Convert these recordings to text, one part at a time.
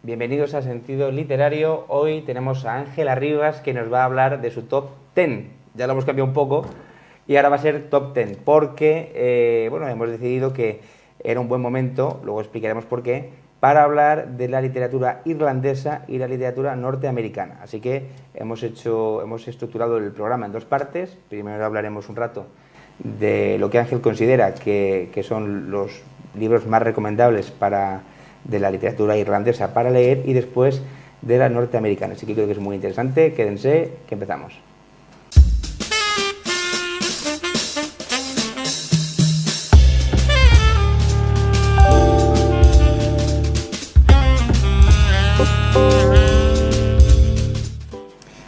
Bienvenidos a Sentido Literario. Hoy tenemos a Ángela Rivas que nos va a hablar de su top 10. Ya lo hemos cambiado un poco y ahora va a ser top 10 porque, bueno, hemos decidido que era un buen momento, luego explicaremos por qué, para hablar de la literatura irlandesa y la literatura norteamericana. Así que hemos estructurado el programa en dos partes. Primero hablaremos un rato de lo que Ángel considera que son los libros más recomendables de la literatura irlandesa para leer y después de la norteamericana. Así que creo que es muy interesante. Quédense, que empezamos.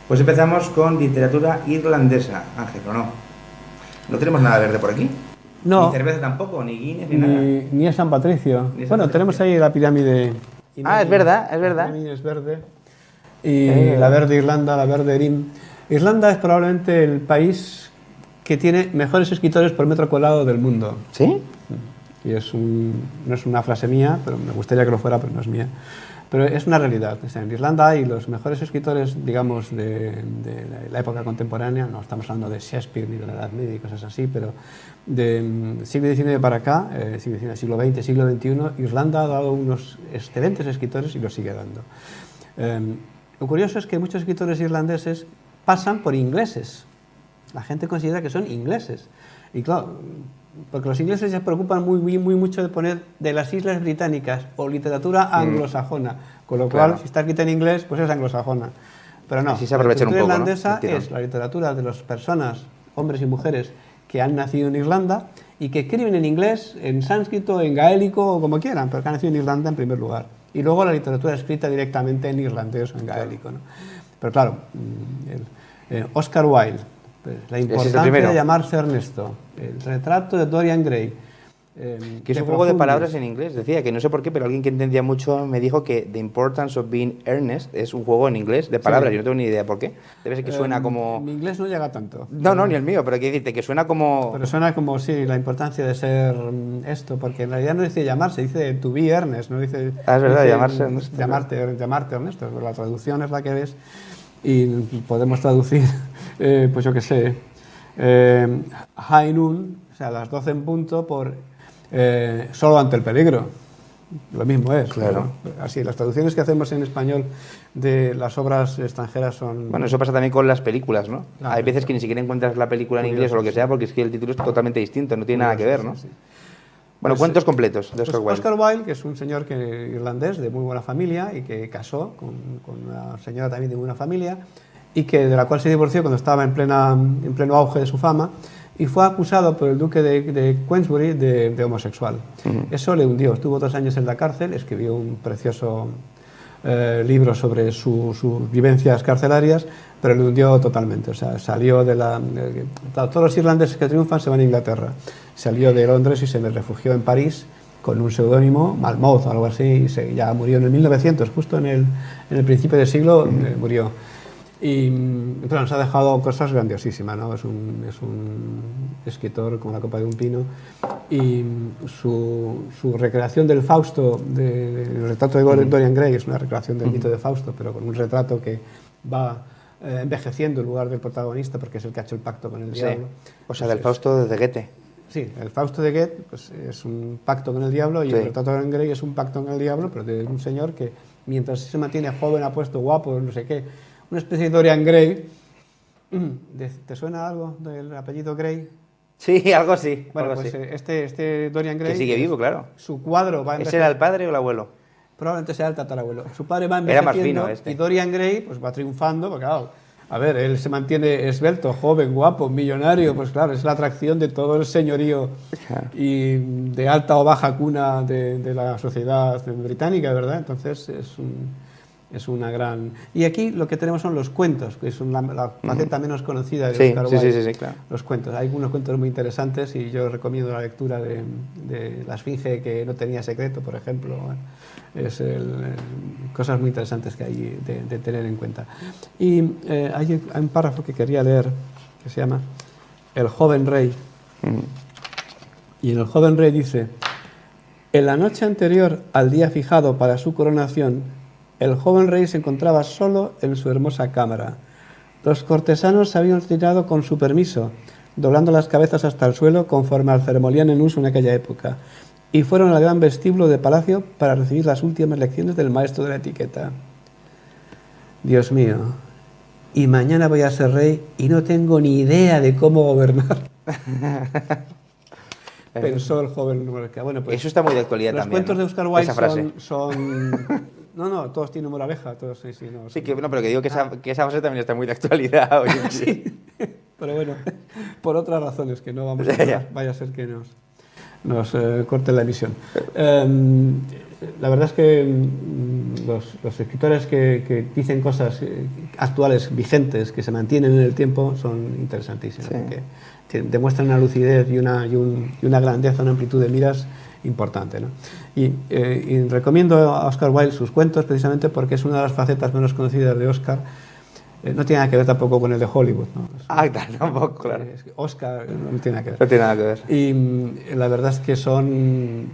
Pues empezamos con literatura irlandesa, Ángel, ¿o no? ¿No tenemos nada verde por aquí? No. Ni cerveza tampoco, ni Guinness, ni nada. Ni a San Patricio. Bueno, tenemos ahí la pirámide. Es verdad, es verdad. La pirámide es verde. Y la verde Irlanda, la verde Erin. Irlanda es probablemente el país que tiene mejores escritores por metro cuadrado del mundo. ¿Sí? Y no es una frase mía, pero me gustaría que lo fuera, pero no es mía. Pero es una realidad. O sea, en Irlanda hay los mejores escritores, digamos, de la época contemporánea. No estamos hablando de Shakespeare ni de la Edad Media y cosas así, pero de siglo XIX para acá, siglo XX, siglo XXI, Irlanda ha dado unos excelentes escritores y los sigue dando. Lo curioso es que muchos escritores irlandeses pasan por ingleses. La gente considera que son ingleses. Y claro, porque los ingleses se preocupan muy mucho de poner de las Islas Británicas o literatura anglosajona, con lo cual, si está escrita en inglés, pues es anglosajona. Pero no, así se aprovechan un poco, la literatura irlandesa ¿no? es la literatura de las personas, hombres y mujeres, que han nacido en Irlanda y que escriben en inglés, en sánscrito, en gaélico o como quieran, pero que han nacido en Irlanda en primer lugar. Y luego la literatura escrita directamente en irlandés o en gaélico, ¿no? Pero claro, Oscar Wilde, la importancia de llamarse Ernesto, el retrato de Dorian Gray. Que es un juego de palabras en inglés. Decía que no sé por qué, pero alguien que entendía mucho me dijo que The Importance of Being Earnest es un juego en inglés de palabras. Sí. Yo no tengo ni idea por qué. Debe ser que suena como... Mi inglés no llega tanto. No, ni el mío, pero quiero decirte que suena como... Pero suena como, sí, la importancia de ser esto, porque en realidad no dice llamarse, dice to be earnest, no dice... Es verdad, llamarse Ernesto. Llamarte Ernesto, la traducción es la que ves y podemos traducir, pues yo qué sé, high noon, o sea, las 12 en punto por... solo ante el peligro. Lo mismo es. Claro. ¿No? Así, las traducciones que hacemos en español de las obras extranjeras son... Bueno, eso pasa también con las películas, ¿no? Claro, hay veces que ni siquiera encuentras la película en inglés o lo que sea, porque es que el título es totalmente distinto, no tiene nada que ver, ¿no? Sí. Bueno, Pues, cuentos completos de Oscar Wilde. Oscar Wilde, que es un señor irlandés de muy buena familia y que casó con una señora también de buena familia y que de la cual se divorció cuando estaba en pleno auge de su fama, y fue acusado por el duque de Queensbury de homosexual. Eso le hundió. Estuvo 2 años en la cárcel, escribió un precioso libro sobre sus vivencias carcelarias, pero le hundió totalmente. O sea, salió todos los irlandeses que triunfan se van a Inglaterra. Salió de Londres y se refugió en París con un seudónimo, Malmouth o algo así, y ya murió en el 1900, justo en el principio del siglo, murió. Y pero nos ha dejado cosas grandiosísimas, ¿no? Es un escritor como la copa de un pino, y su recreación del Fausto, del retrato de Dorian Gray, es una recreación del mito de Fausto, pero con un retrato que va envejeciendo en lugar del protagonista, porque es el que ha hecho el pacto con el diablo. O sea, del Fausto de Goethe. Sí, el Fausto de Goethe pues, es un pacto con el diablo, y el retrato de Dorian Gray es un pacto con el diablo, pero de un señor que mientras se mantiene joven, apuesto, guapo, no sé qué, una especie de Dorian Gray. ¿Te suena algo del apellido Gray? Sí, algo así. Bueno, algo pues así. Este Dorian Gray... Que sigue vivo, claro. Su cuadro va a ¿Ese era el padre o el abuelo? Probablemente sea el tatarabuelo. Su padre va envejeciendo y Dorian Gray pues, va triunfando, porque claro, a ver, él se mantiene esbelto, joven, guapo, millonario, pues claro, es la atracción de todo el señorío y de alta o baja cuna de la sociedad británica, ¿verdad? Entonces es una gran... Y aquí lo que tenemos son los cuentos, que es la faceta menos conocida de Oscar Wilde. Sí, claro. Los cuentos. Hay unos cuentos muy interesantes y yo recomiendo la lectura de La Esfinge que no tenía secreto, por ejemplo. Es cosas muy interesantes que hay de tener en cuenta. Y hay un párrafo que quería leer que se llama El joven rey. Y en El joven rey dice: en la noche anterior al día fijado para su coronación, El joven rey se encontraba solo en su hermosa cámara. Los cortesanos se habían retirado con su permiso, doblando las cabezas hasta el suelo conforme al ceremonial en uso en aquella época, y fueron al gran vestíbulo de palacio para recibir las últimas lecciones del maestro de la etiqueta. Dios mío, y mañana voy a ser rey y no tengo ni idea de cómo gobernar. Pensó el joven monarca. Bueno, pues eso está muy de actualidad los también. cuentos ¿no? de Oscar Wilde Esa frase. son... No, todos tienen moraleja, todos sí, no. Sí, que, no, pero que digo que esa frase también está muy de actualidad hoy en día. Sí, pero bueno, por otras razones que no vamos a hablar, vaya a ser que nos corten la emisión. La verdad es que los escritores que dicen cosas actuales, vigentes, que se mantienen en el tiempo, son interesantísimos, Sí. porque demuestran una lucidez y una grandeza, una amplitud de miras importante, ¿no? Y recomiendo a Oscar Wilde sus cuentos precisamente porque es una de las facetas menos conocidas de Oscar. No tiene nada que ver tampoco con el de Hollywood, ¿no? Tampoco, claro. Oscar no tiene nada que ver. No tiene nada que ver. Y la verdad es que son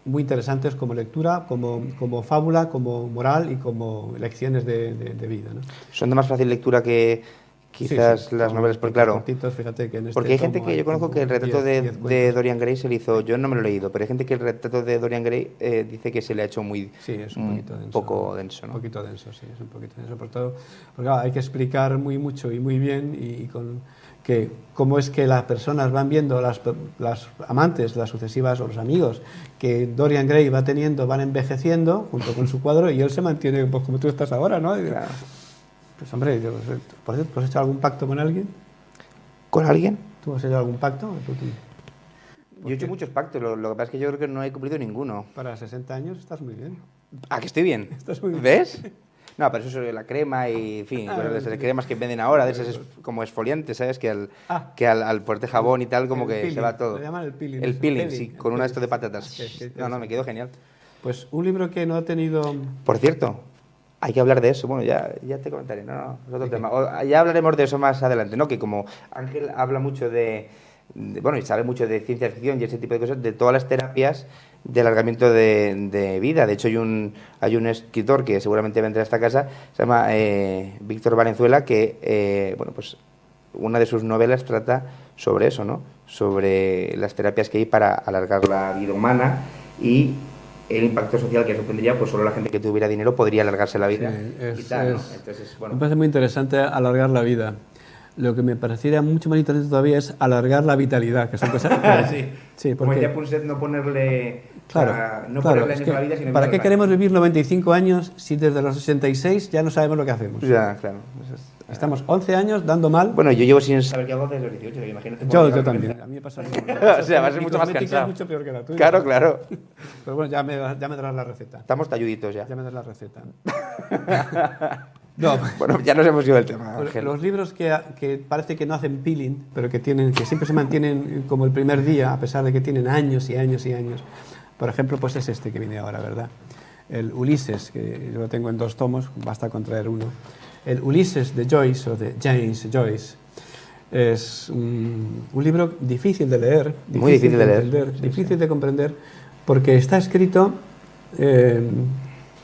muy interesantes como lectura, como fábula, como moral y como lecciones de vida, ¿no? Son de más fácil lectura que quizás las novelas, porque claro, cortitos, fíjate que en este porque hay gente tomo que yo conozco que el retrato 10 de cuentos. Dorian Gray se le hizo, yo no me lo he leído, pero hay gente que el retrato de Dorian Gray dice que se le ha hecho muy Sí, es un poquito denso. poco denso, ¿no? Un poquito denso, sí, es un poquito denso. Por todo, porque claro, hay que explicar muy mucho y muy bien y con que cómo es que las personas van viendo, las amantes, las sucesivas o los amigos que Dorian Gray va teniendo, van envejeciendo junto con su cuadro y él se mantiene pues como tú estás ahora, ¿no? Claro. Pues hombre, por cierto, ¿tú has hecho algún pacto con alguien? ¿Con alguien? ¿Tú has hecho algún pacto? Yo he hecho muchos pactos, lo que pasa es que yo creo que no he cumplido ninguno. Para 60 años estás muy bien. Ah, que estoy bien. Estás muy bien. ¿Ves? No, pero eso es la crema y, en fin, cosas de esas cremas que venden ahora, de esas como exfoliantes, ¿sabes? Que al ponerte jabón y tal, como El que peeling, se va todo. le llaman el peeling, El eso, peeling, peeling, sí, el con una peeling, esto de sí. patatas. No, me quedó genial. Pues un libro que no ha tenido... Por cierto, hay que hablar de eso. Bueno, ya te comentaré, no, es otro tema. Ya hablaremos de eso más adelante, ¿no? Que como Ángel habla mucho bueno, y sabe mucho de ciencia ficción y ese tipo de cosas, de todas las terapias de alargamiento de vida. De hecho, hay un escritor que seguramente vendrá a esta casa, se llama Víctor Valenzuela, que, bueno, pues una de sus novelas trata sobre eso, ¿no? Sobre las terapias que hay para alargar la vida humana y el impacto social que eso tendría, pues solo la gente que tuviera dinero podría alargarse la vida. Sí, y tal, ¿no? Entonces, bueno. Me parece muy interesante alargar la vida. Lo que me parecería mucho más interesante todavía es alargar la vitalidad, que son cosas... Sí, Como porque... decía Punset, no ponerle... Claro, no claro, ponerle es años que a la vida, sino ¿para vivir qué al queremos año. vivir 95 años si desde los 66 ya no sabemos lo que hacemos? Ya, claro. Estamos 11 años dando mal. Bueno, yo llevo sin saber qué hago desde los 18, imagínate. Yo también. A mí me pasa lo mismo. O sea, vas a ser mucho más cosmética cansado. es mucho peor que la tuya. Claro, claro. Pero bueno, ya me darás la receta. Estamos talluditos ya. Ya me das la receta. No, Bueno, ya nos hemos ido del tema, Ángel. los libros que parece que no hacen peeling, pero que siempre se mantienen como el primer día, a pesar de que tienen años y años y años. Por ejemplo, pues es este que viene ahora, ¿verdad? El Ulises, que yo lo tengo en 2 tomos, basta con traer uno. El Ulises de Joyce, o de James Joyce, es un libro difícil de leer, Muy difícil de leer. entender, Sí, difícil de comprender, porque está escrito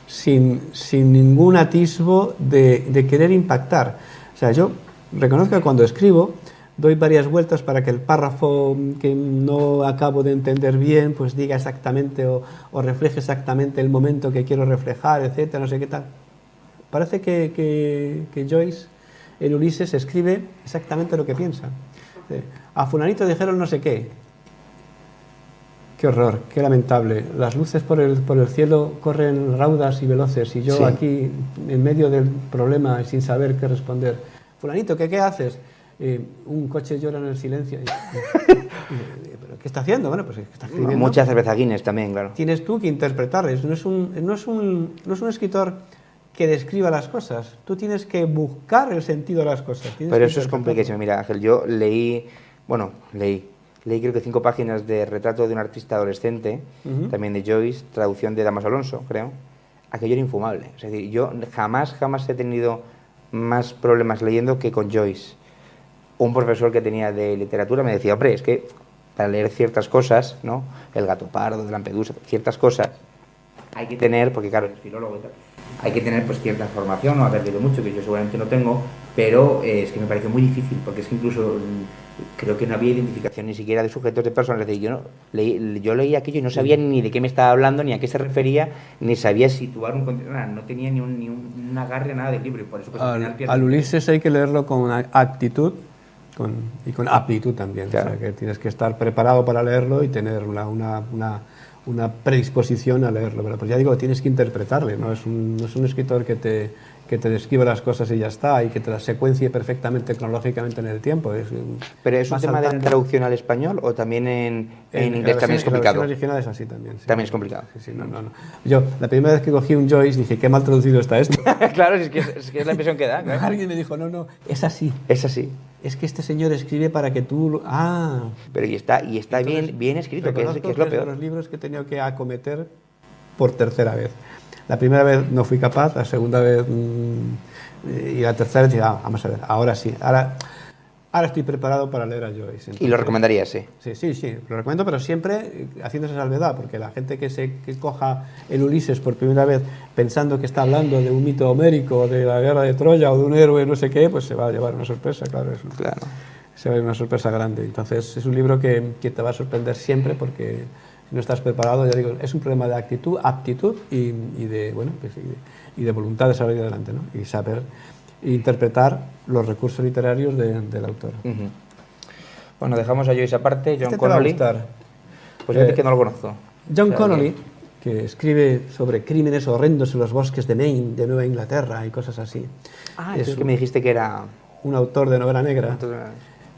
sin ningún atisbo de querer impactar. O sea, yo reconozco que cuando escribo doy varias vueltas para que el párrafo que no acabo de entender bien pues diga exactamente o refleje exactamente el momento que quiero reflejar, etcétera, no sé qué tal. Parece que Joyce en Ulises escribe exactamente lo que piensa. A fulanito dijeron no sé qué. Qué horror, qué lamentable. Las luces por el cielo corren raudas y veloces y yo Sí. aquí en medio del problema y sin saber qué responder. Fulanito, ¿qué haces? Un coche llora en el silencio. ¿Pero qué está haciendo? Bueno, pues está escribiendo. Mucha cerveza Guinness también, claro. Tienes tú que interpretar. No es un escritor que describa las cosas. Tú tienes que buscar el sentido de las cosas. Pero eso es complicadísimo. Mira, Ángel, yo leí creo que 5 páginas de retrato de un artista adolescente, también de Joyce, traducción de Damas Alonso, creo. Aquello era infumable. Es decir, yo jamás he tenido más problemas leyendo que con Joyce. Un profesor que tenía de literatura me decía, hombre, es que para leer ciertas cosas, ¿no? El gato pardo de Lampedusa, ciertas cosas, hay que tener, porque claro, es filólogo y tal, hay que tener pues cierta formación o haber leído mucho, que yo seguramente no tengo, pero es que me parece muy difícil, porque es que incluso creo que no había identificación ni siquiera de sujetos de personas. Es decir, yo leí aquello y no sabía ni de qué me estaba hablando, ni a qué se refería, ni sabía situar un contenido, no tenía ni un agarre, nada del libro, y por eso pues, al final pierde. Al Ulises hay que leerlo con actitud y con aptitud también. Claro. O sea, que tienes que estar preparado para leerlo y tener una predisposición a leerlo. Pero pues ya digo, tienes que interpretarle, no es un escritor que te describe las cosas y ya está, y que te las secuencie perfectamente cronológicamente en el tiempo. ¿Pero es un tema de traducción al español o también en inglés también es complicado? La versión original es así también. Sí. También es complicado. Sí, no. Yo, la primera vez que cogí un Joyce, dije, qué mal traducido está esto. Claro, es que es la impresión que da. Claro. Alguien me dijo, no, es así. Es así. Es que este señor escribe para que tú... Pero y está entonces, bien escrito, que es lo peor. Los libros que he tenido que acometer por tercera vez. La primera vez no fui capaz, la segunda vez y la tercera vez dije, vamos a ver, ahora sí, ahora estoy preparado para leer a Joyce. Entonces, ¿Y lo recomendarías, sí? Sí, lo recomiendo, pero siempre haciendo esa salvedad, porque la gente que coja el Ulises por primera vez pensando que está hablando de un mito homérico, de la guerra de Troya o de un héroe no sé qué, pues se va a llevar una sorpresa, claro. Se va a llevar una sorpresa grande. Entonces es un libro que te va a sorprender siempre, porque si no estás preparado, ya digo, es un problema de actitud, aptitud y de voluntad de salir adelante, ¿no? Y saber interpretar los recursos literarios del autor. Bueno, dejamos a Joyce aparte. John Te Connolly. va a gustar. Pues fíjate que no lo conozco. John Connolly, que escribe sobre crímenes horrendos en los bosques de Maine, de Nueva Inglaterra y cosas así. Es que me dijiste que era un autor de novela negra.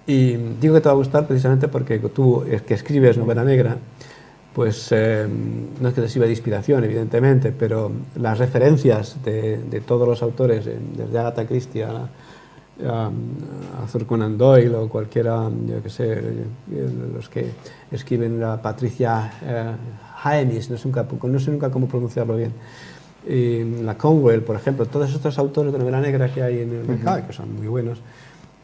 Y digo que te va a gustar precisamente porque tú, que escribes novela negra, pues no es que te sirva de inspiración, evidentemente, pero las referencias de todos los autores, desde Agatha Christie a Arthur Conan Doyle o cualquiera, yo que sé, los que escriben la Patricia Highsmith, no sé nunca cómo pronunciarlo bien, y la Conwell, por ejemplo, todos estos autores de novela negra que hay en el mercado, que son muy buenos,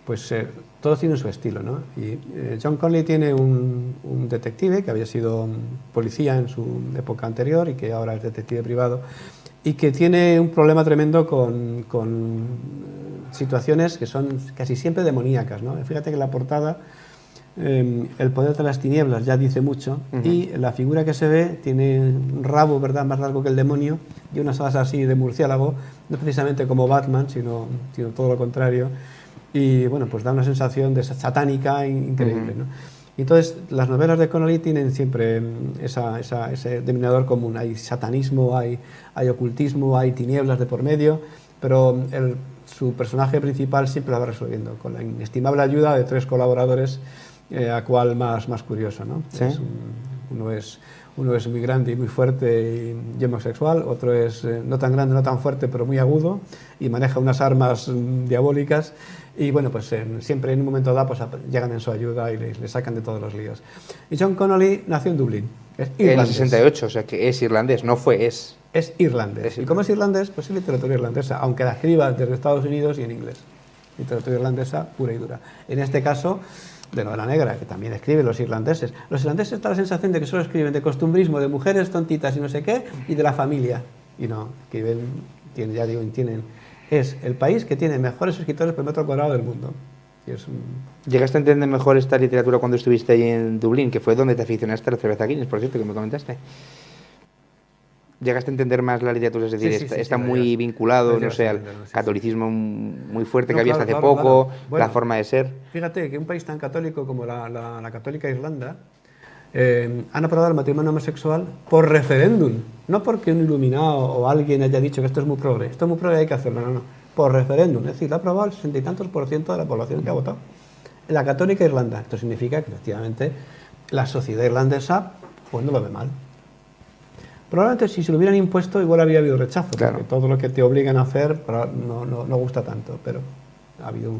pues todos tienen su estilo, ¿no? Y John Connolly tiene un detective que había sido policía en su época anterior y que ahora es detective privado, y que tiene un problema tremendo con situaciones que son casi siempre demoníacas, ¿no? Fíjate que la portada, el poder de las tinieblas ya dice mucho, y la figura que se ve tiene un rabo, ¿verdad?, más largo que el demonio y unas alas así de murciélago, no precisamente como Batman, sino todo lo contrario. Y bueno, pues da una sensación de satánica increíble, ¿no? Y entonces las novelas de Connolly tienen siempre ese denominador común. Hay satanismo, hay ocultismo, hay tinieblas de por medio, pero su personaje principal siempre lo va resolviendo con la inestimable ayuda de 3 colaboradores, a cual más curioso, ¿no? ¿Sí? Uno es muy grande y muy fuerte y homosexual, otro es no tan grande, no tan fuerte, pero muy agudo y maneja unas armas diabólicas. Y bueno, pues siempre en un momento dado pues, llegan en su ayuda y le sacan de todos los líos. Y John Connolly nació en Dublín, es irlandés. En el 68, o sea que es irlandés, no fue, es. Es irlandés. ¿Y cómo es irlandés? Pues es literatura irlandesa, aunque la escriba desde Estados Unidos y en inglés. Literatura irlandesa pura y dura. En este caso, de novela negra, que también escriben los irlandeses. Los irlandeses da la sensación de que solo escriben de costumbrismo, de mujeres tontitas y no sé qué, y de la familia. Y no, escriben, es el país que tiene mejores escritores por metro cuadrado del mundo. Y ¿Llegaste a entender mejor esta literatura cuando estuviste ahí en Dublín, que fue donde te aficionaste a la cerveza Guinness, por cierto, que me comentaste? ¿Llegaste a entender más la literatura? Es decir, está muy vinculado, no sé, al catolicismo muy fuerte que había hasta hace poco, bueno, la forma de ser. Fíjate que un país tan católico como la católica Irlanda han aprobado el matrimonio homosexual por referéndum, no porque un iluminado o alguien haya dicho que esto es muy progre, hay que hacerlo, no, por referéndum, es decir, lo ha aprobado el 60 y tantos % de la población que ha votado. La católica Irlanda, esto significa que efectivamente la sociedad irlandesa pues no lo ve mal. Probablemente si se lo hubieran impuesto igual habría habido rechazo, claro, porque todo lo que te obligan a hacer no gusta tanto, pero ha habido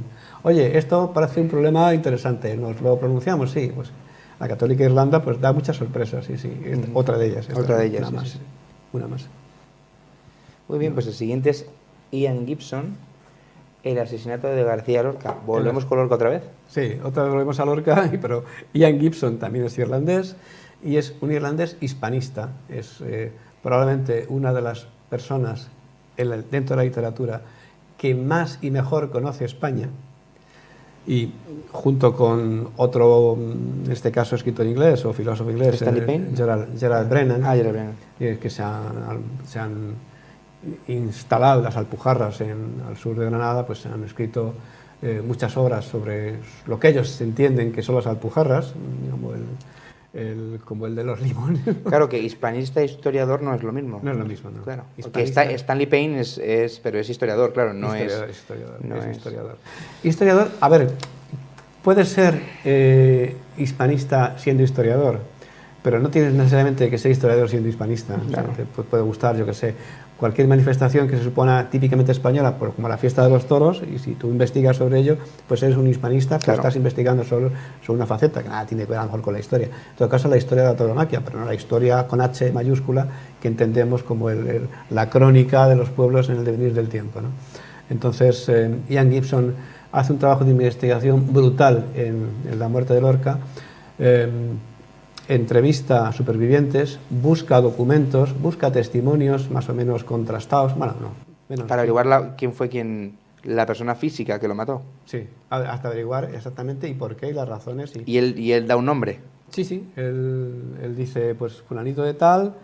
oye, esto parece un problema interesante, ¿nos lo pronunciamos? Sí, pues la católica Irlanda pues da muchas sorpresas, sí. Otra de ellas. Otra de ellas, una más. Muy bien, pues el siguiente es Ian Gibson, el asesinato de García Lorca. ¿Volvemos con Lorca otra vez? Sí, otra vez volvemos a Lorca, pero Ian Gibson también es irlandés, y es un irlandés hispanista. Es probablemente una de las personas dentro de la literatura que más y mejor conoce España, y junto con otro, en este caso escritor inglés o filósofo inglés, Gerald Brennan, que se han instalado las Alpujarras al sur de Granada, pues han escrito muchas obras sobre lo que ellos entienden que son las Alpujarras, como el de los limones. Claro que hispanista e historiador no es lo mismo. No es lo mismo, no. Claro, porque Stanley Payne pero es historiador, claro, no es historiador. Historiador, a ver, puede ser hispanista siendo historiador, pero no tienes necesariamente que ser historiador siendo hispanista. Claro. O sea, te puede gustar, yo que sé, cualquier manifestación que se supone típicamente española, como la fiesta de los toros, y si tú investigas sobre ello, pues eres un hispanista, pero estás investigando sobre una faceta que nada tiene que ver a lo mejor con la historia. En todo caso, la historia de la tauromaquia, pero no la historia con H mayúscula, que entendemos como la crónica de los pueblos en el devenir del tiempo, ¿no? Entonces, Ian Gibson hace un trabajo de investigación brutal en la muerte de Lorca. Entrevista a supervivientes, busca documentos, busca testimonios más o menos contrastados, bueno, no, menos. Para averiguar quién fue la persona física que lo mató. Sí, hasta averiguar exactamente y por qué y las razones. ¿Y él da un nombre? Sí, él dice, pues fulanito de tal,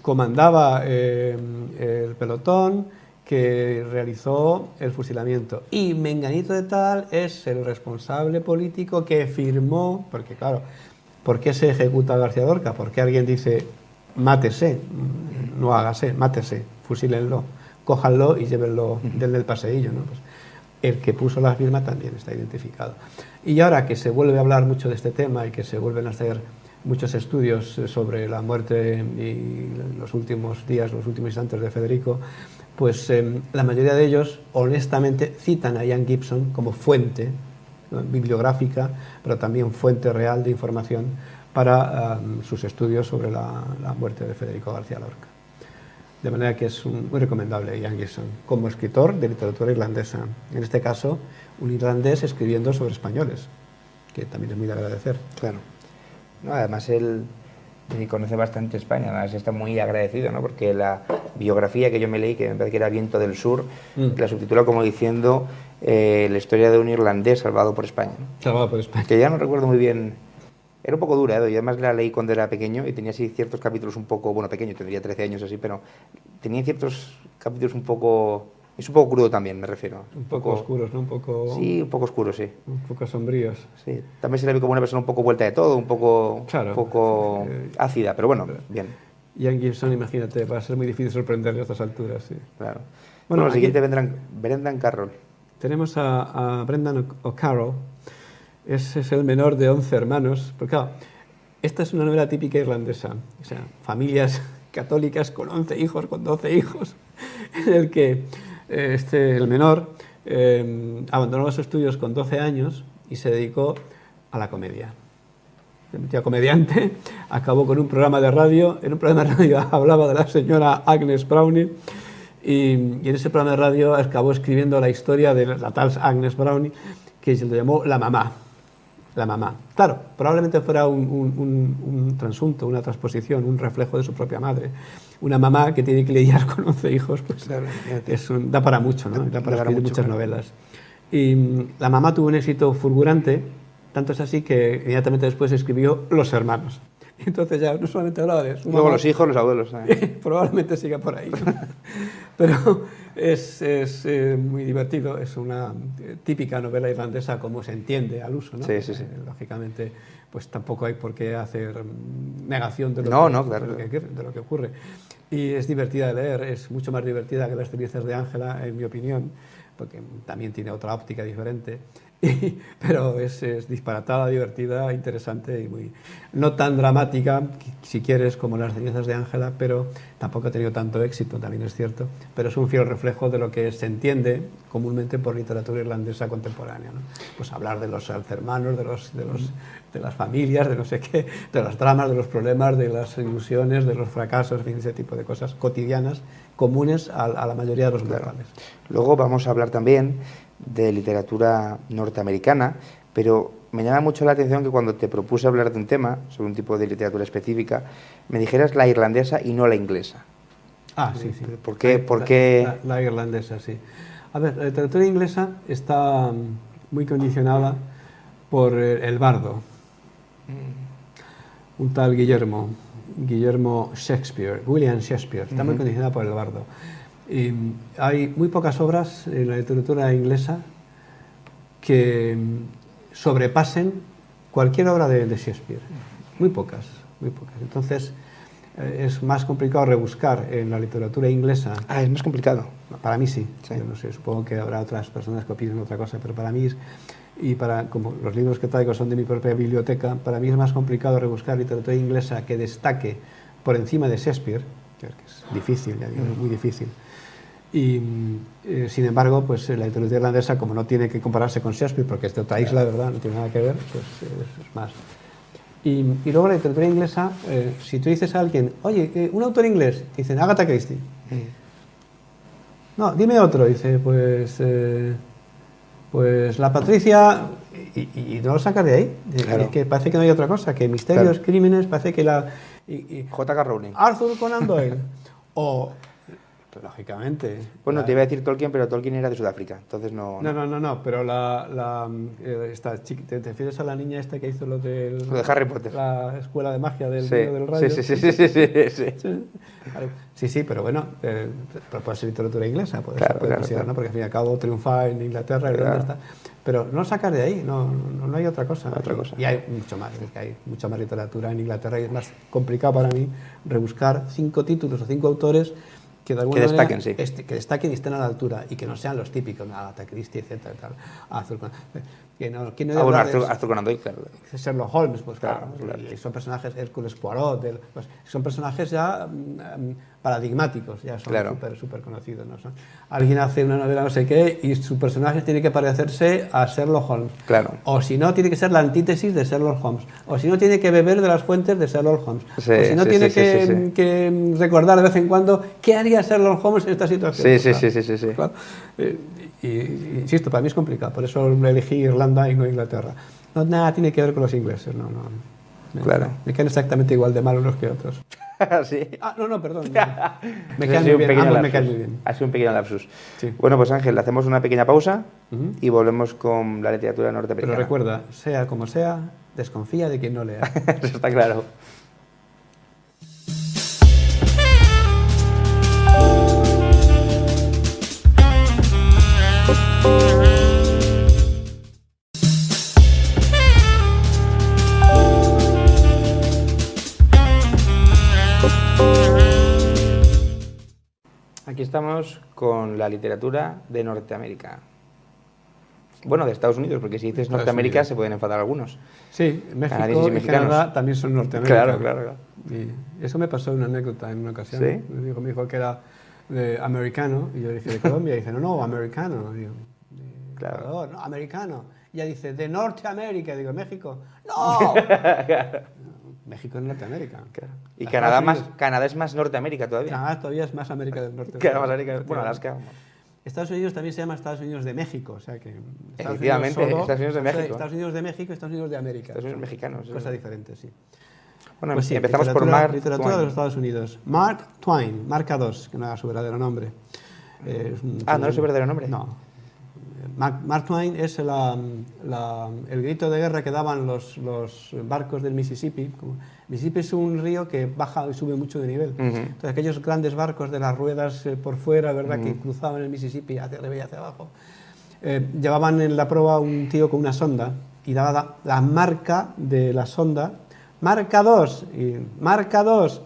comandaba el pelotón que realizó el fusilamiento, y menganito de tal es el responsable político que firmó, porque claro, ¿por qué se ejecuta a García Lorca? Porque alguien dice, mátese, no hágase, mátese, fusílenlo, cójanlo y llévenlo del paseillo, ¿no? Pues el que puso la firma también está identificado. Y ahora que se vuelve a hablar mucho de este tema y que se vuelven a hacer muchos estudios sobre la muerte y los últimos días, los últimos instantes de Federico, pues la mayoría de ellos honestamente citan a Ian Gibson como fuente, ¿no?, bibliográfica, pero también fuente real de información para sus estudios sobre la muerte de Federico García Lorca. De manera que es muy recomendable Ian Gibson como escritor de literatura irlandesa. En este caso, un irlandés escribiendo sobre españoles, que también es muy de agradecer. Claro. No, además él conoce bastante España, además está muy agradecido, ¿no? Porque la biografía que yo me leí, que me parece que era Viento del Sur, la subtitula como diciendo la historia de un irlandés salvado por España, ¿no? Salvado por España. Que ya no recuerdo muy bien. Era un poco dura, ¿eh? Yo además la leí cuando era pequeño y tenía así ciertos capítulos un poco, bueno, pequeño, tendría 13 años así, pero tenía ciertos capítulos un poco... Es un poco crudo también, me refiero. Un poco oscuros, ¿no? Sí, un poco oscuros, sí. Un poco sombríos. Sí. También se le ve como una persona un poco vuelta de todo, un poco, claro, un poco ácida, pero bueno, bien. Ian Gibson, imagínate, va a ser muy difícil sorprenderle a estas alturas, sí. Claro. Bueno, lo siguiente vendrán Brendan Carroll. Tenemos a Brendan O'Carroll. Ese es el menor de 11 hermanos. Porque claro, esta es una novela típica irlandesa. O sea, familias católicas con 11 hijos, con 12 hijos, en el que el menor abandonó los estudios con 12 años y se dedicó a la comedia. Se metió a comediante, acabó con un programa de radio. En un programa de radio hablaba de la señora Agnes Brownie y en ese programa de radio acabó escribiendo la historia de la tal Agnes Brownie, que se le llamó La Mamá. La mamá. Claro, probablemente fuera un transunto, una transposición, un reflejo de su propia madre. Una mamá que tiene que lidiar con 11 hijos, pues claro, da para mucho, ¿no? Da para escribir muchas novelas. Y La Mamá tuvo un éxito fulgurante, tanto es así que inmediatamente después escribió Los Hermanos. Entonces ya no solamente hablaba de su Luego mamá, los hijos, los abuelos. probablemente siga por ahí, ¿no? Pero es muy divertido, es una típica novela irlandesa como se entiende al uso, ¿no? Sí. Lógicamente, pues tampoco hay por qué hacer negación de claro. de lo que ocurre. Y es divertida de leer, es mucho más divertida que las experiencias de Ángela, en mi opinión, porque también tiene otra óptica diferente. Pero es disparatada, divertida, interesante y muy no tan dramática, si quieres, como las cenizas de Ángela, pero tampoco ha tenido tanto éxito, también es cierto, pero es un fiel reflejo de lo que se entiende comúnmente por literatura irlandesa contemporánea, ¿no? Pues hablar de los hermanos, de las familias, de no sé qué, de los dramas, de los problemas, de las ilusiones, de los fracasos, en fin, ese tipo de cosas cotidianas, comunes a la mayoría de los mortales. Luego vamos a hablar también de literatura norteamericana, pero me llama mucho la atención que cuando te propuse hablar de un tema, sobre un tipo de literatura específica, me dijeras la irlandesa y no la inglesa. Ah, sí, sí. ¿Por qué? La irlandesa, sí. A ver, la literatura inglesa está muy condicionada por el bardo, un tal Guillermo Shakespeare, William Shakespeare, está muy condicionada por el bardo. Y hay muy pocas obras en la literatura inglesa que sobrepasen cualquier obra de Shakespeare. Muy pocas, muy pocas. Entonces, es más complicado rebuscar en la literatura inglesa. Ah, es más complicado. Para mí sí. Yo no sé, supongo que habrá otras personas que opinen otra cosa, pero para mí es, y como los libros que traigo son de mi propia biblioteca, para mí es más complicado rebuscar literatura inglesa que destaque por encima de Shakespeare, que es difícil, ya digo, muy difícil. Y sin embargo, pues la literatura irlandesa, como no tiene que compararse con Shakespeare, porque es de otra isla, ¿verdad? No tiene nada que ver, pues es más. Y luego la literatura inglesa, si tú dices a alguien, oye, un autor inglés, dicen Agatha Christie. No, dime otro, dice, pues la Patricia, y no lo sacas de ahí. Claro. Es que parece que no hay otra cosa, que misterios, claro, crímenes, parece que la... J.K. Rowling. Arthur Conan Doyle. O... Lógicamente. Bueno, te iba a decir Tolkien, pero Tolkien era de Sudáfrica, entonces no... No, pero esta chica, ¿te refieres a la niña esta que hizo lo de Harry Potter? La escuela de magia del sí. Río del Rayo. Sí, pero bueno, pero puede ser literatura inglesa, puede considerar, ¿no? Porque al fin y al cabo triunfa en Inglaterra, Irlanda, está. Pero no sacas de ahí, no hay otra cosa. Y hay mucho más, hay mucha más literatura en Inglaterra y es más complicado para mí rebuscar 5 títulos o 5 autores que destaquen, manera, que destaquen y estén a la altura y que no sean los típicos, Agatha Christie, etcétera, tal. Arthur Conan Doyle, claro. Sherlock Holmes, pues claro. Y son personajes, Hércules Poirot, pues, son personajes ya paradigmáticos, ya son súper conocidos, ¿no? Alguien hace una novela no sé qué y su personaje tiene que parecerse a Sherlock Holmes. Claro. O si no, tiene que ser la antítesis de Sherlock Holmes. O si no, tiene que beber de las fuentes de Sherlock Holmes. O si no, tiene que recordar de vez en cuando qué haría Sherlock Holmes en esta situación. Sí. Claro. Y insisto, para mí es complicado, por eso elegí Irlanda y no Inglaterra. No nada tiene que ver con los ingleses, no. Claro. Me caen exactamente igual de mal unos que otros. ¿Sí? No, perdón. Me caen muy bien, ambos me caen muy bien. Ha sido un pequeño lapsus. Sí. Bueno, pues Ángel, hacemos una pequeña pausa y volvemos con la literatura norteamericana. Pero recuerda, sea como sea, desconfía de quien no lea. Eso está claro. Aquí estamos con la literatura de Norteamérica. Bueno, de Estados Unidos, porque si dices Norteamérica se pueden enfadar algunos. Sí, México y Canadá también son Norteamérica. Claro. Y eso me pasó una anécdota en una ocasión. ¿Sí? Me dijo que era americano, y yo dije, ¿de Colombia? Y dice, no, americano. Digo, claro. No, americano. Y ella dice, de Norteamérica. Digo, México. ¡No! México es Norteamérica. Claro. Y Canadá es más Norteamérica todavía. Canadá todavía es más América del Norte. Claro, más América. Bueno, Alaska. Estados Unidos también se llama Estados Unidos de México, o sea que... Efectivamente, Estados Unidos de México. Estados Unidos de México, Estados Unidos de América. Estados Unidos mexicanos. Cosa diferente, sí. Bueno, pues sí, empezamos por Mark literatura Twain. de los Estados Unidos. Mark Twain, Marca II, que no era su verdadero nombre. ¿No era su verdadero nombre? No. Mark Twain es el grito de guerra que daban los barcos del Mississippi. Mississippi es un río que baja y sube mucho de nivel. Entonces aquellos grandes barcos de las ruedas por fuera, ¿verdad?, que cruzaban el Mississippi hacia arriba y hacia abajo, llevaban en la proa un tío con una sonda y daba la marca de la sonda, marca 2, y marca 2,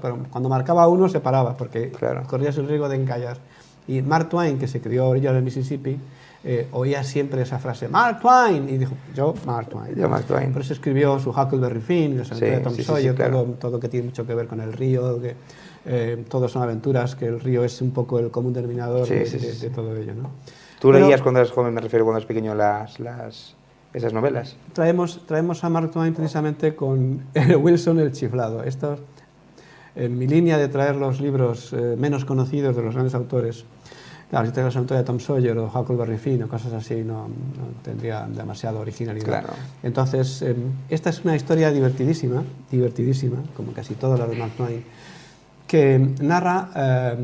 pero cuando marcaba 1 se paraba porque corrías el riesgo de encallar. Y Mark Twain, que se crió a orillas del Mississippi, oía siempre esa frase, Mark Twain, y dijo, yo Mark Twain. Por eso escribió su Huckleberry Finn, la aventura de Tom Sawyer, todo que tiene mucho que ver con el río, que todos son aventuras, que el río es un poco el común denominador de todo ello, ¿no? ¿Tú leías cuando eras joven, me refiero cuando eras pequeño, esas novelas? Traemos a Mark Twain precisamente con Wilson el Chiflado. En mi línea de traer los libros menos conocidos de los grandes autores. Claro, si traigo la aventura de Tom Sawyer o Huckleberry Finn o cosas así, no tendría demasiada originalidad. Claro. Entonces, esta es una historia divertidísima, como casi todas las de Mark Twain, que narra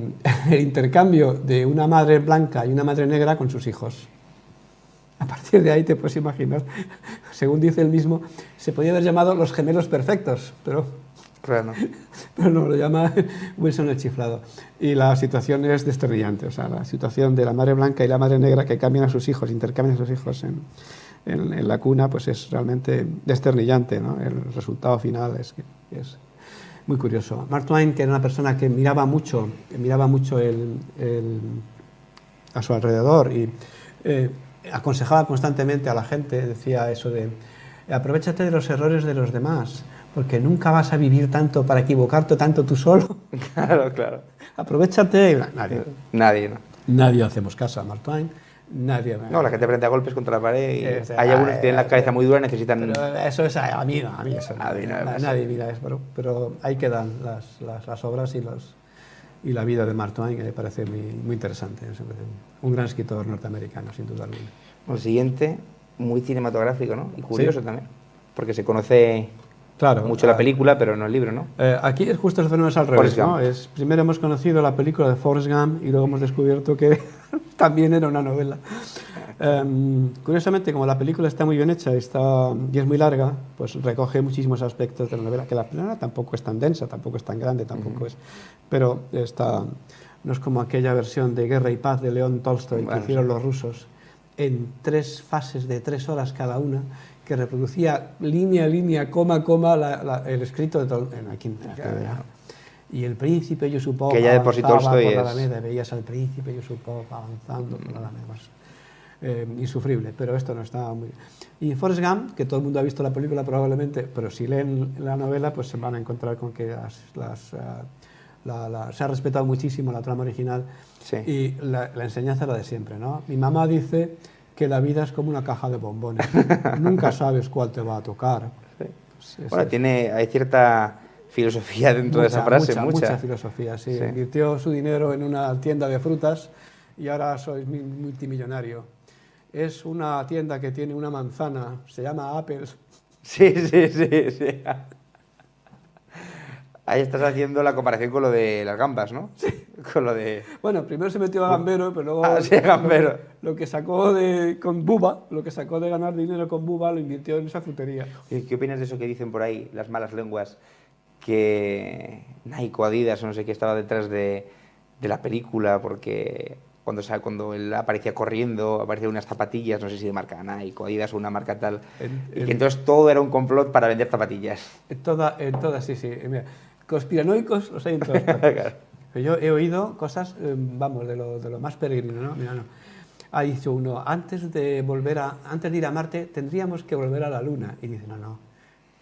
el intercambio de una madre blanca y una madre negra con sus hijos. A partir de ahí te puedes imaginar, según dice él mismo, se podía haber llamado Los gemelos perfectos, pero Claro. pero no, lo llama Wilson el chiflado. Y la situación es desternillante, o sea, la situación de la madre blanca y la madre negra que cambian a sus hijos, intercambian a sus hijos en la cuna, pues es realmente desternillante, ¿no? El resultado final es muy curioso. Mark Twain, que era una persona que miraba mucho a su alrededor y aconsejaba constantemente a la gente, decía eso de aprovéchate de los errores de los demás, porque nunca vas a vivir tanto para equivocarte tanto tú solo. Claro, claro. Aprovéchate. Nadie, ¿no? Nadie hacemos caso a Mark Twain. Nadie. No, la gente frente a golpes contra la pared y hay algunos que tienen la cabeza muy dura y necesitan... Pero eso es a mí eso no. A mí no, Nadie mira eso, pero ahí quedan las obras y la vida de Mark Twain, que me parece muy interesante. Un gran escritor norteamericano, sin duda alguna. El siguiente, muy cinematográfico, ¿no? Y curioso también, porque se conoce mucho la película, pero no el libro, ¿no? Aquí justo el fenómeno es al revés, ¿no? Primero hemos conocido la película de Forrest Gump y luego hemos descubierto que también era una novela. Curiosamente, como la película está muy bien hecha y es muy larga, pues recoge muchísimos aspectos de la novela, que la película tampoco es tan densa, tampoco es tan grande, tampoco es... Pero no es como aquella versión de Guerra y Paz de León Tolstoy que hicieron los rusos en 3 fases de 3 horas cada una, que reproducía línea a línea, coma a coma, el escrito de Tolstoy. Y el príncipe Yusupov que ya de por sí Tolstoy por la Alameda, veías al príncipe Yusupov avanzando por la Alameda. Insufrible, pero esto no estaba muy bien. Y Forrest Gump, que todo el mundo ha visto la película probablemente, pero si leen la novela, pues se van a encontrar con que se ha respetado muchísimo la trama original y la enseñanza es la de siempre, ¿no? Mi mamá dice que la vida es como una caja de bombones. Nunca sabes cuál te va a tocar. Sí. Bueno, hay cierta filosofía dentro de esa frase. Mucha filosofía, sí. Invirtió su dinero en una tienda de frutas y ahora soy multimillonario. Es una tienda que tiene una manzana, se llama Apple. Sí. Ahí estás haciendo la comparación con lo de las gambas, ¿no? Sí. Con lo de... Bueno, primero se metió a gambero, pero luego... gambero. Lo que sacó con Bubba, lo que sacó de ganar dinero con Bubba, lo invirtió en esa frutería. ¿Qué opinas de eso que dicen por ahí, las malas lenguas, que Nike o Adidas o no sé qué estaba detrás de la película, porque cuando él aparecía corriendo, aparecían unas zapatillas, no sé si de marca Nike o Adidas o una marca tal, y que entonces todo era un complot para vender zapatillas? En todas, sí. Mira, conspiranoicos los hay en todas partes. Claro. Yo he oído cosas, vamos, de lo más peregrino, ¿no? Mira, no. Ha dicho uno, antes de ir a Marte, tendríamos que volver a la Luna. Y dice, no,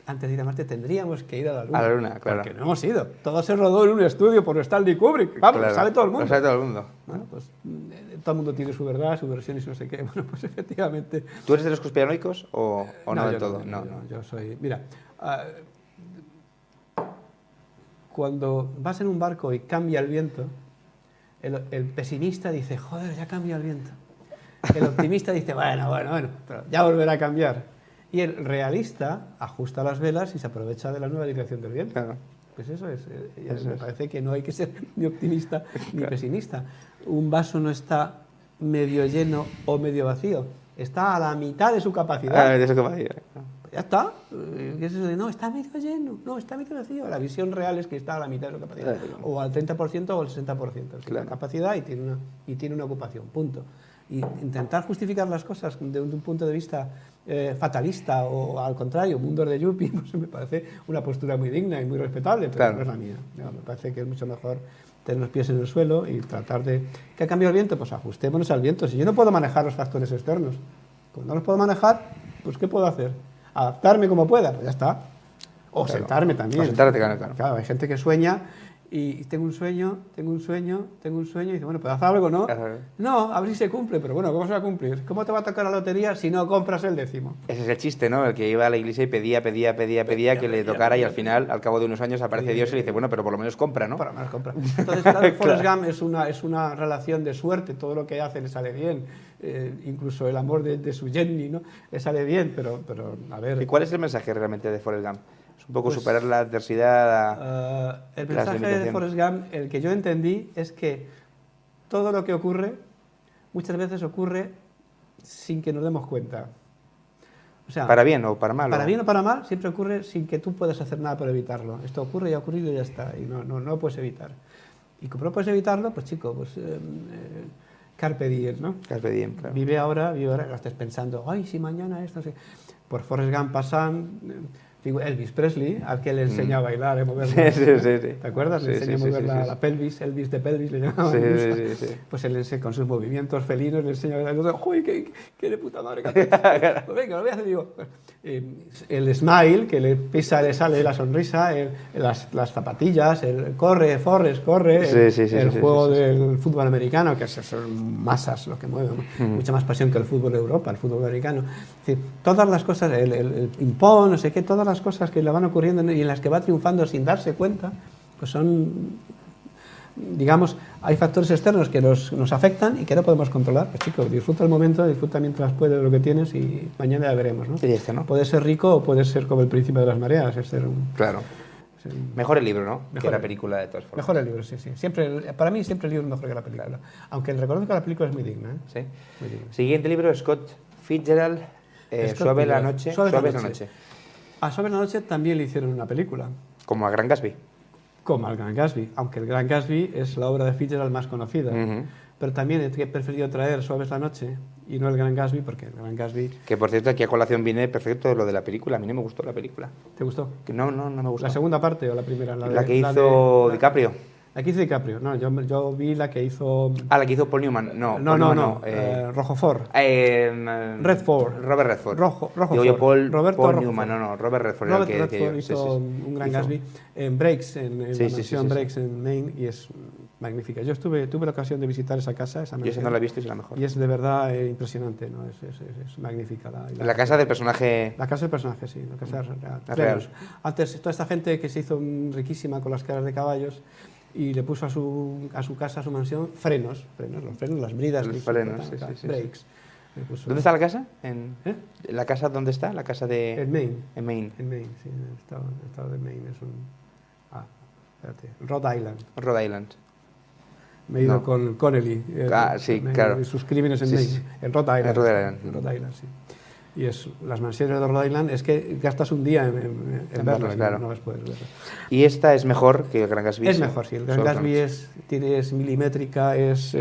antes de ir a Marte tendríamos que ir a la Luna. A la Luna, claro. Porque no hemos ido. Todo se rodó en un estudio por Stanley Kubrick. Vamos, claro, lo sabe todo el mundo. Lo sabe todo el mundo. Bueno, pues todo el mundo tiene su verdad, su versión y no sé qué. Bueno, pues efectivamente... ¿Tú eres de los conspiranoicos o no del todo? No, yo soy... Mira... Cuando vas en un barco y cambia el viento, el pesimista dice, joder, ya cambia el viento. El optimista dice, bueno, pero ya volverá a cambiar. Y el realista ajusta las velas y se aprovecha de la nueva dirección del viento. Claro. Pues eso es. Me parece que no hay que ser ni optimista ni pesimista. Un vaso no está medio lleno o medio vacío. Está a la mitad de su capacidad. De su capacidad. Ya está. ¿Qué es eso de no, está medio lleno? No, está medio vacío. La visión real es que está a la mitad de su capacidad. O al 30% o al 60%. Es la capacidad y tiene una ocupación. Punto. Y intentar justificar las cosas de un punto de vista fatalista o al contrario, mundos de yuppie, pues me parece una postura muy digna y muy respetable, pero no es la mía. Me parece que es mucho mejor tener los pies en el suelo y tratar de... ¿Qué ha cambiado el viento? Pues ajustémonos al viento. Si yo no puedo manejar los factores externos, como no los puedo manejar, pues ¿qué puedo hacer? Adaptarme como pueda, pues ya está. O sentarme también. O sentarte, claro. Claro, hay gente que sueña y tengo un sueño, y dice, bueno, pues haz algo, ¿no? No, a ver si se cumple, pero bueno, ¿cómo se va a cumplir? ¿Cómo te va a tocar la lotería si no compras el 10º? Ese es el chiste, ¿no? El que iba a la iglesia y pedía que le tocara y al final, al cabo de unos años, aparece Dios y le dice, bueno, pero por lo menos compra, ¿no? Por lo menos compra. Entonces, claro, Forrest Gump es una relación de suerte, todo lo que hace le sale bien, incluso el amor de su Jenny, ¿no? Le sale bien, pero a ver... ¿Y cuál es el mensaje realmente de Forrest Gump? Es un poco superar la adversidad. El las mensaje de limitaciones. Forrest Gump, el que yo entendí, es que todo lo que ocurre, muchas veces ocurre sin que nos demos cuenta. O sea, ¿Para bien o para mal? para bien o para mal, siempre ocurre sin que tú puedas hacer nada por evitarlo. Esto ocurre y ha ocurrido y ya está, y no lo puedes evitar. Y como no puedes evitarlo, pues chico, pues carpe diem, ¿no? Carpe diem, claro. Vive ahora, no estés pensando, ay, si mañana esto, no sé. Por Forrest Gump pasan Elvis Presley, al que le enseña a bailar, a mover la, Sí. ¿te acuerdas? Le enseña a mover la pelvis, Elvis de pelvis, le llamaban. Sí. Pues él con sus movimientos felinos le enseña a bailar. ¡Uy, qué de puta madre! Pues venga, lo voy a hacer. Digo, el smile, que le pisa, le sale la sonrisa, las zapatillas, el corre, Forrest, corre, el juego del fútbol americano, que son masas lo que mueven, ¿no? Mucha más pasión que el fútbol de Europa, el fútbol americano. Es decir, todas las cosas, el ping-pong, no sé qué, todas las cosas que le van ocurriendo y en las que va triunfando sin darse cuenta, pues son, digamos, hay factores externos que nos afectan y que no podemos controlar. Pues chicos, disfruta el momento, disfruta mientras puedes de lo que tienes y mañana ya veremos, ¿no? Sí, ¿no? Puede ser rico o puede ser como el príncipe de las mareas. Claro. Mejor el libro, ¿no? Que la película, de todas formas. Mejor el libro, sí. Siempre, para mí siempre el libro es mejor que la película. Claro. Aunque reconozco que la película es muy digna. Sí. Muy digna. Siguiente libro, Scott Fitzgerald, Suave la noche. Suave la noche. A Suave la noche también le hicieron una película. Como a Gran Gatsby. Como al Gran Gatsby, aunque el Gran Gatsby es la obra de Fitzgerald más conocida. Pero también he preferido traer Suave la noche y no el Gran Gatsby, porque el Gran Gatsby... Que por cierto, aquí a colación viene perfecto lo de la película. A mí no me gustó la película. ¿Te gustó? Que no me gustó. ¿La segunda parte o la primera? La que hizo DiCaprio. La que hizo DiCaprio, no, yo vi la que hizo... Ah, la que hizo Paul Newman, no. Rochefort. Redford. Robert Redford. Rochefort. Paul Newman, no, Robert Redford. Robert Redford hizo un Gran Gatsby en Breaks, en la mansión Breaks en Maine, y es magnífica. Yo tuve la ocasión de visitar esa casa, esa mansión. Yo esa no la he visto y es la mejor. Y es de verdad impresionante, ¿no? Es magnífica. La casa del personaje... La casa del personaje, sí, la casa real. Antes, toda esta gente que se hizo riquísima con las caras de caballos, y le puso a su casa, a su mansión, frenos, las bridas. Los frenos, breaks. ¿Dónde está la casa? ¿La casa dónde está? La casa de... En Maine. En Maine. En Maine, sí, en el estado de Maine. Es espérate, Rhode Island. Rhode Island. Me he ido con Connelly. Claro. Y sus crímenes en Maine. En Rhode Island. En Rhode Island, sí. Y las mansiones de Rhode Island es que gastas un día en verlas, claro. No las puedes ver. ¿Y esta es mejor que el Gran Gatsby? Es mejor, sí. El Gran Gatsby es milimétrica, es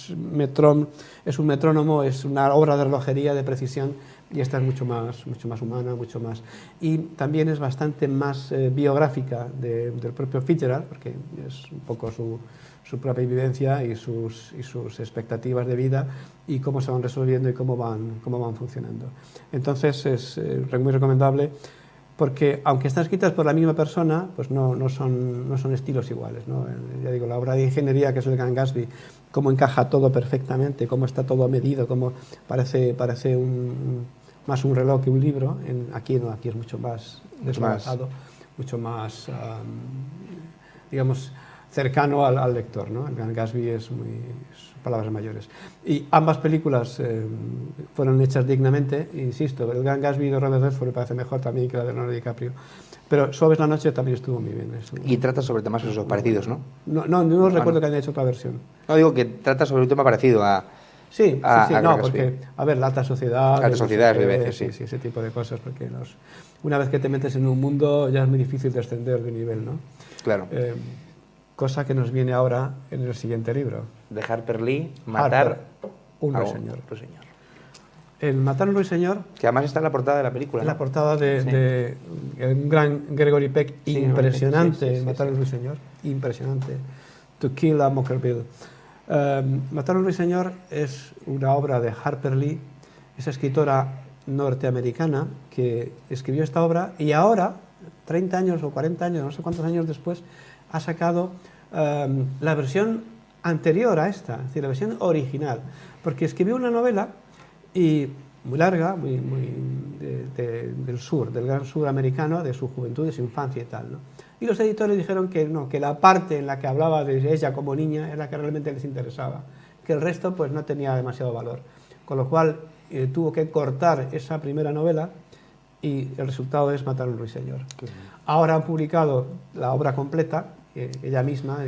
un metrónomo, es una obra de relojería de precisión, y esta es mucho más humana, mucho más. Y también es bastante más biográfica del propio Fitzgerald, porque es un poco su propia vivencia y sus expectativas de vida y cómo se van resolviendo y cómo van funcionando. Entonces es muy recomendable, porque aunque están escritas por la misma persona, pues no son estilos iguales, ¿no? Ya digo, la obra de ingeniería que es el Gran Gatsby, cómo encaja todo perfectamente, cómo está todo medido, cómo parece más un reloj que un libro. Aquí no, aquí es mucho más desbaratado, mucho más, digamos, cercano al lector, ¿no? El Gran Gatsby es palabras mayores. Y ambas películas fueron hechas dignamente, insisto, el Gran Gatsby de Robert Redford me parece mejor también que la de Leonardo DiCaprio, pero Suaves la noche también estuvo muy bien. Y trata sobre temas parecidos, ¿no? No recuerdo que haya hecho otra versión. No, digo que trata sobre un tema parecido a... Sí, porque, a ver, la alta sociedad... Alta sociedad, sí, ese tipo de cosas, porque una vez que te metes en un mundo ya es muy difícil descender de nivel, ¿no? Claro. Cosa que nos viene ahora en el siguiente libro. De Harper Lee, Matar un ruiseñor. El Matar un ruiseñor... Que además está en la portada de la película, ¿no? En la portada de un gran Gregory Peck, impresionante, Matar un ruiseñor, impresionante. To Kill a Mockerbill. Matar un ruiseñor es una obra de Harper Lee, esa escritora norteamericana que escribió esta obra y ahora, 30 años o 40 años, no sé cuántos años después, ha sacado la versión anterior a esta, es decir, la versión original, porque escribió una novela muy larga, del sur, del gran sur americano, de su juventud, de su infancia y tal, ¿no? Y los editores dijeron que no, que la parte en la que hablaba de ella como niña era la que realmente les interesaba, que el resto pues no tenía demasiado valor, con lo cual tuvo que cortar esa primera novela y el resultado es Matar a un ruiseñor. Ahora han publicado la obra completa, ella misma,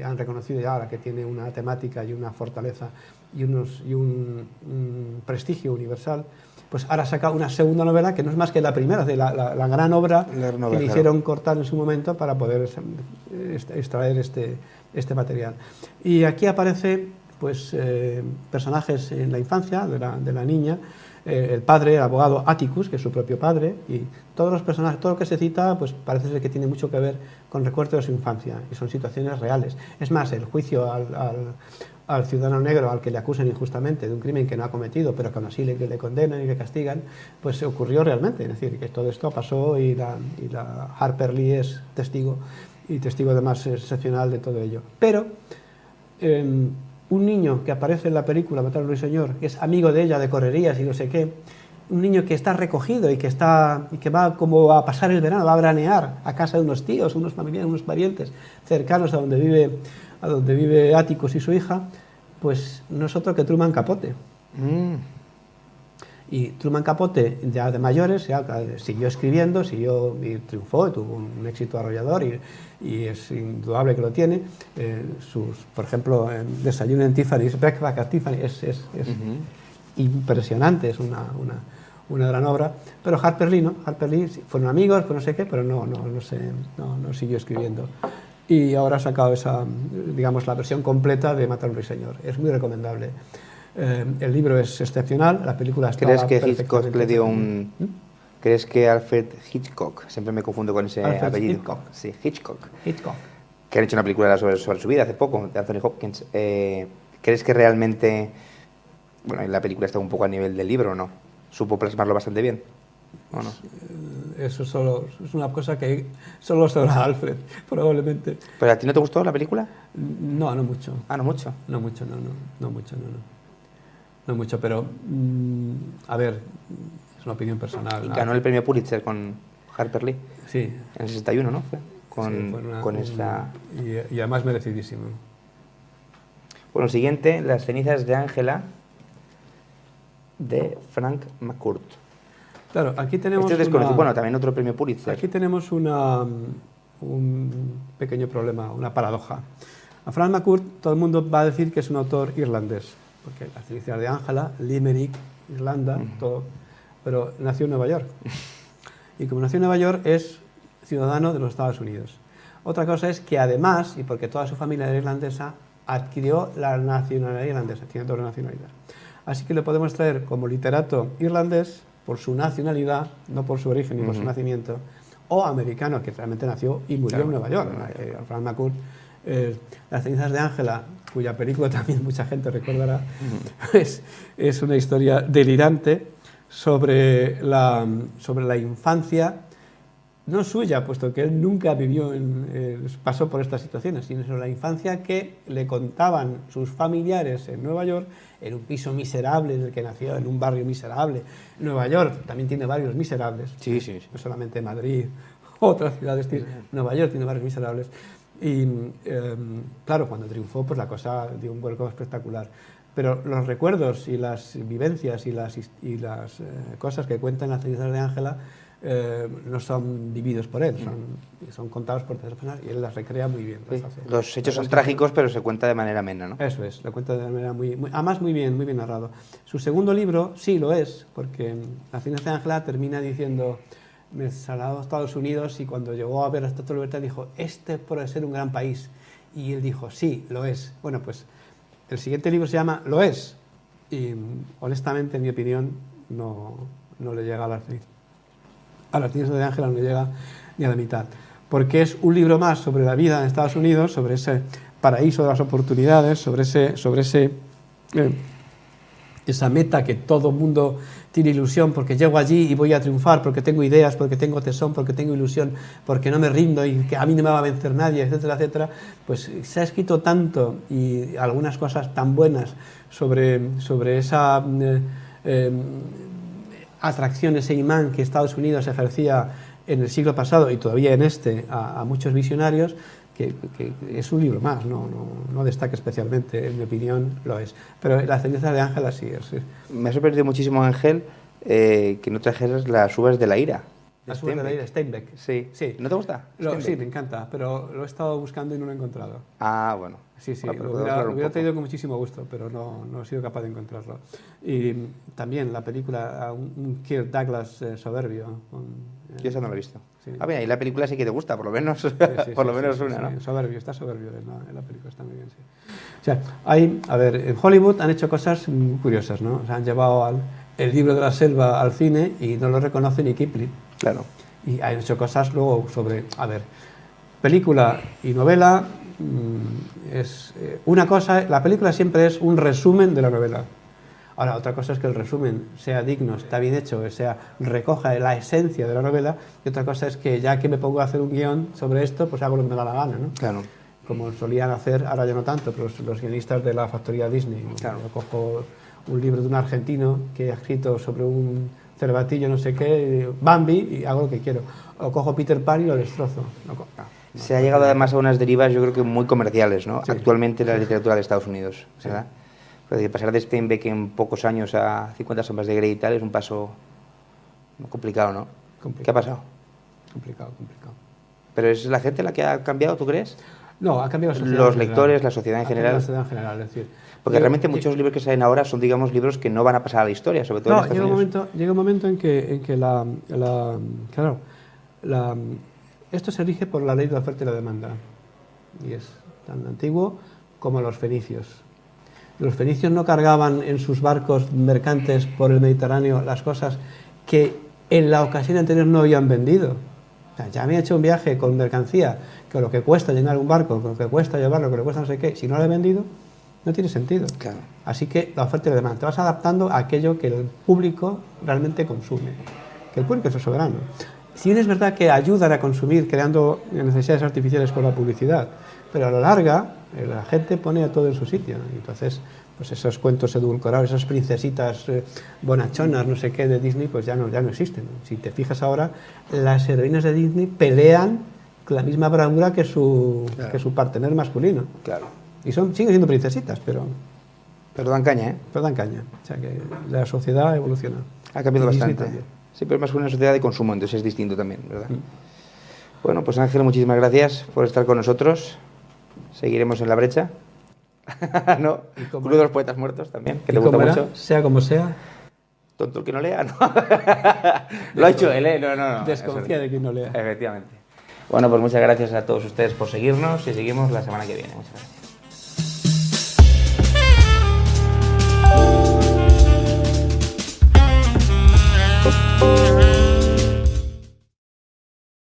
han reconocido ya ahora que tiene una temática y una fortaleza y un prestigio universal. Pues ahora saca una segunda novela que no es más que la primera, de la gran obra que le hicieron cortar en su momento para poder extraer este material. Y aquí aparece pues, personajes en la infancia de la niña, el padre, el abogado Atticus, que es su propio padre, y todos los personajes, todo lo que se cita, pues parece ser que tiene mucho que ver con recuerdos de su infancia, y son situaciones reales. Es más, el juicio al ciudadano negro al que le acusan injustamente de un crimen que no ha cometido, pero que aún así le condenan y le castigan, pues ocurrió realmente. Es decir, que todo esto pasó y la Harper Lee es testigo, y testigo además excepcional de todo ello. Pero un niño que aparece en la película Matar al ruiseñor, que es amigo de ella, de correrías y no sé qué, un niño que está recogido y que va como a pasar el verano, va a veranear a casa de unos tíos, unos familiares, unos parientes cercanos a donde vive Atticus y su hija, pues no es otro que Truman Capote. Y Truman Capote, ya de mayores, ya siguió escribiendo, y triunfó, y tuvo un éxito arrollador, y es indudable que lo tiene. Por ejemplo, Desayuno en Tiffany's, Breakfast at Tiffany, es impresionante, es una gran obra. Pero Harper Lee, ¿no? Harper Lee fueron amigos, pues no sé qué, pero no siguió escribiendo. Y ahora ha sacado digamos, la versión completa de Matar a un ruiseñor. Es muy recomendable. El libro es excepcional, la película está... ¿Crees que Hitchcock le dio un... ¿Crees que Alfred Hitchcock, siempre me confundo con ese apellido? Hitchcock. Sí, Hitchcock. Hitchcock. Que han hecho una película sobre su vida hace poco, de Anthony Hopkins. ¿Crees que realmente... Bueno, la película está un poco a nivel del libro, ¿o no? ¿Supo plasmarlo bastante bien? ¿O no? Eso solo es una cosa que solo sabrá Alfred, probablemente. ¿Pero a ti no te gustó la película? No mucho. Ah, no mucho. No mucho, no mucho, pero a ver, es una opinión personal. Y ganó el premio Pulitzer con Harper Lee. Sí. En el 61, ¿no? Con esta... Y además merecidísimo. Bueno, siguiente, Las cenizas de Ángela, de Frank McCourt. Claro, aquí tenemos... Este es desconocido. Bueno, también otro premio Pulitzer. Aquí tenemos un pequeño problema, una paradoja. A Frank McCourt todo el mundo va a decir que es un autor irlandés, porque Las cenizas de Ángela, Limerick, Irlanda, todo, pero nació en Nueva York. Y como nació en Nueva York, es ciudadano de los Estados Unidos. Otra cosa es que además, y porque toda su familia era irlandesa, adquirió la nacionalidad irlandesa, tiene doble nacionalidad. Así que le podemos traer como literato irlandés por su nacionalidad, no por su origen ni por su nacimiento, o americano, que realmente nació y murió en Nueva York. Frank McCourt, Las cenizas de Ángela, cuya película también mucha gente recordará, es una historia delirante sobre la infancia, no suya, puesto que él nunca pasó por estas situaciones, sino sobre la infancia que le contaban sus familiares en Nueva York, en un piso miserable en el que nació, en un barrio miserable. Nueva York también tiene barrios miserables, sí. No solamente Madrid, otras ciudades, Nueva York tiene barrios miserables. Y claro, cuando triunfó, pues la cosa dio un vuelco espectacular. Pero los recuerdos y las vivencias y las cosas que cuentan Las cenizas de Ángela no son vividos por él, son contados por terceras personas y él las recrea muy bien. Sí. Los hechos son trágicos, pero se cuenta de manera amena, ¿no? Eso es, lo cuenta de manera además muy bien narrado. Su segundo libro sí lo es, porque Las cenizas de Ángela termina diciendo: me trasladó a Estados Unidos y cuando llegó a ver la Estatua de la Libertad dijo: este puede ser un gran país. Y él dijo: sí, lo es. Bueno, pues el siguiente libro se llama Lo es. Y honestamente, en mi opinión, no le llega a Las cenizas de Ángela, no le llega ni a la mitad. Porque es un libro más sobre la vida en Estados Unidos, sobre ese paraíso de las oportunidades, sobre esa meta que todo mundo tiene ilusión, porque llego allí y voy a triunfar, porque tengo ideas, porque tengo tesón, porque tengo ilusión, porque no me rindo y que a mí no me va a vencer nadie, etcétera, etcétera. Pues se ha escrito tanto y algunas cosas tan buenas sobre esa atracción, ese imán que Estados Unidos ejercía en el siglo pasado y todavía en a muchos visionarios, que es un libro más, no destaca especialmente, en mi opinión lo es. Pero Las cenizas de Ángela sí es. Me ha sorprendido muchísimo, Ángel, que no trajeras las uvas de la ira. Las uvas de la ira, Steinbeck. Sí. Sí. ¿No te gusta? Sí, me encanta, pero lo he estado buscando y no lo he encontrado. Ah, bueno. Sí, sí, Bueno, lo podemos hablar un hubiera poco. traído con muchísimo gusto, pero no he sido capaz de encontrarlo. Y también la película, un Kirk Douglas soberbio. Yo esa no la he visto. Sí. Ah, bien, y la película sí que te gusta, por lo menos, Sí, por lo sí, menos sí, una, sí, ¿no? Soberbio, está soberbio en la película, está muy bien, sí. O sea, a ver, en Hollywood han hecho cosas muy curiosas, ¿no? O sea, han llevado el libro de la selva al cine y no lo reconoce ni Kipling. Claro. Y han hecho cosas luego sobre, a ver, película y novela es una cosa, la película siempre es un resumen de la novela. Ahora, otra cosa es que el resumen sea digno, está bien hecho, recoja la esencia de la novela, y otra cosa es que ya que me pongo a hacer un guión sobre esto, pues hago lo que me da la gana, ¿no? Claro. Como solían hacer, ahora ya no tanto, pero los guionistas de la factoría Disney. Claro. Yo cojo un libro de un argentino que ha escrito sobre un cervatillo no sé qué, Bambi, y hago lo que quiero. O cojo Peter Pan y lo destrozo. Se ha llegado además a unas derivas, yo creo que muy comerciales, ¿no? Sí. Actualmente en la literatura de Estados Unidos, ¿verdad? Pero pasar de Steinbeck en pocos años a 50 sombras de Grey y tal es un paso complicado, ¿no? Complicado. ¿Qué ha pasado? Complicado. ¿Pero es la gente la que ha cambiado, tú crees? No, ha cambiado la sociedad Los en general. lectores, la sociedad en Ha cambiado general. la sociedad en general, es decir. Porque realmente muchos libros que salen ahora son, digamos, libros que no van a pasar a la historia, sobre todo en Estados Unidos. Llega un momento en que esto se rige por la ley de la oferta y la demanda. Y es tan antiguo como los fenicios. Los fenicios no cargaban en sus barcos mercantes por el Mediterráneo las cosas que en la ocasión anterior no habían vendido. O sea, ya me he hecho un viaje con mercancía, que lo que cuesta llenar un barco, con lo que cuesta llevarlo, que lo que cuesta no sé qué, si no lo he vendido, no tiene sentido. Claro. Así que la oferta y la demanda, te vas adaptando a aquello que el público realmente consume, que el público es el soberano. Si bien es verdad que ayudan a consumir creando necesidades artificiales con la publicidad, pero a la larga la gente pone a todo en su sitio. Entonces, pues esos cuentos edulcorados, esas princesitas bonachonas, no sé qué, de Disney, pues ya no existen. Si te fijas ahora, las heroínas de Disney pelean con la misma bravura que su partener masculino. Claro. Y siguen siendo princesitas, pero dan caña, ¿eh? dan caña. O sea que la sociedad evoluciona. Ha cambiado Y Disney bastante. también. Sí, pero es más una sociedad de consumo, entonces es distinto también, ¿verdad? Bueno, pues Ángel, muchísimas gracias por estar con nosotros. Seguiremos en la brecha. ¿No? Club de los Poetas Muertos también, que te gusta mucho. Sea como sea. Tonto el que no lea, ¿no? Lo ha hecho él, ¿eh? No. Desconfía de quien no lea. Efectivamente. Bueno, pues muchas gracias a todos ustedes por seguirnos y seguimos la semana que viene. Muchas gracias.